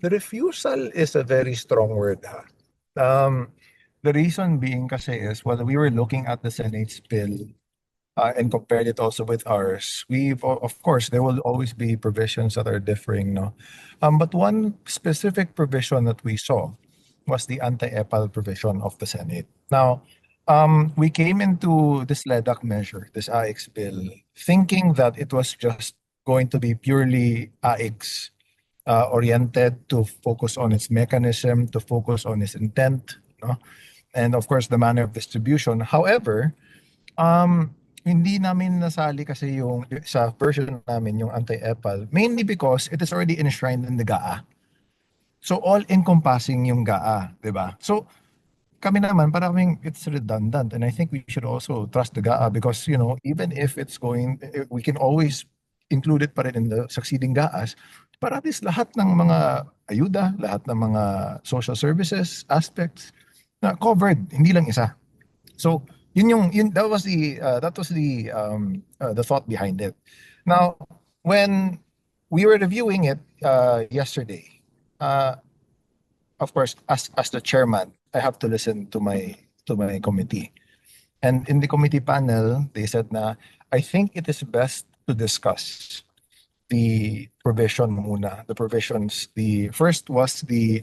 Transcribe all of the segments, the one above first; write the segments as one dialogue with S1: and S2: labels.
S1: The refusal is a very strong word. The reason being kasi is while we were looking at the Senate's bill and compared it also with ours, of course, there will always be provisions that are differing, no? But one specific provision that we saw was the anti-epal provision of the Senate. Now, we came into this LEDAC measure, this AICS bill, thinking that it was just going to be purely AICS oriented, to focus on its mechanism, to focus on its intent, no? And of course, the manner of distribution. However, hindi namin nasali kasi yung sa version namin yung anti-epal, mainly because it is already enshrined in the GAA. So all-encompassing yung GAA, di ba? So kami naman parang it's redundant, and I think we should also trust the GAA because even if we can always include it pa rin in the succeeding GAAs para at least lahat ng mga ayuda, lahat ng mga social services aspects na covered, hindi lang isa. So that was the thought behind it. Now, when we were reviewing it yesterday, of course, as the chairman, I have to listen to my committee. And in the committee panel, they said na I think it is best to discuss the provision muna. The provisions. The first was the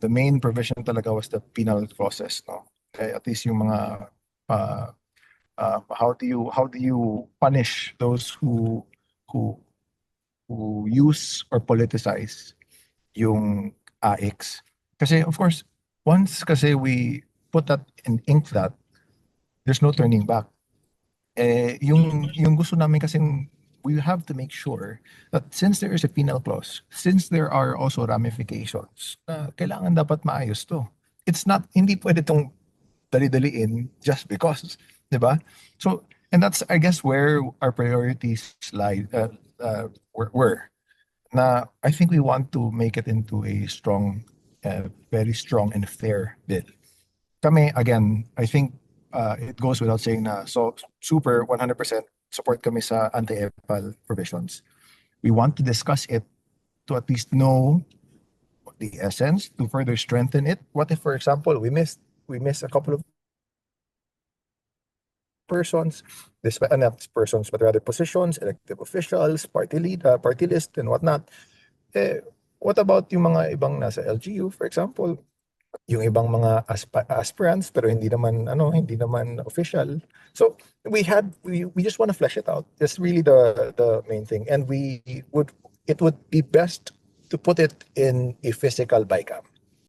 S1: main provision talaga was the penal clauses, no? At least yung mga how do you punish those who use or politicize yung AICS? Kasi of course, once kasi we put that and ink that, there's no turning back. Yung gusto namin kasing we have to make sure that since there is a penal clause, since there are also ramifications, kailangan dapat maayos to. It's not, hindi pwede tong dali-daliin just because, di ba? So, and that's, I guess, where our priorities lie, were. Na, I think we want to make it into a strong, very strong and fair bill. Kami, again, I think it goes without saying na, so super 100% support kami sa anti-epal provisions. We want to discuss it to at least know the essence, to further strengthen it. What if, for example, we miss a couple of persons, not persons, but rather positions, elected officials, party list, and whatnot. What about yung mga ibang nasa LGU, for example? Yung ibang mga aspirants pero hindi naman official. So we just want to flesh it out. That's really the main thing, and it would be best to put it in a physical bicam.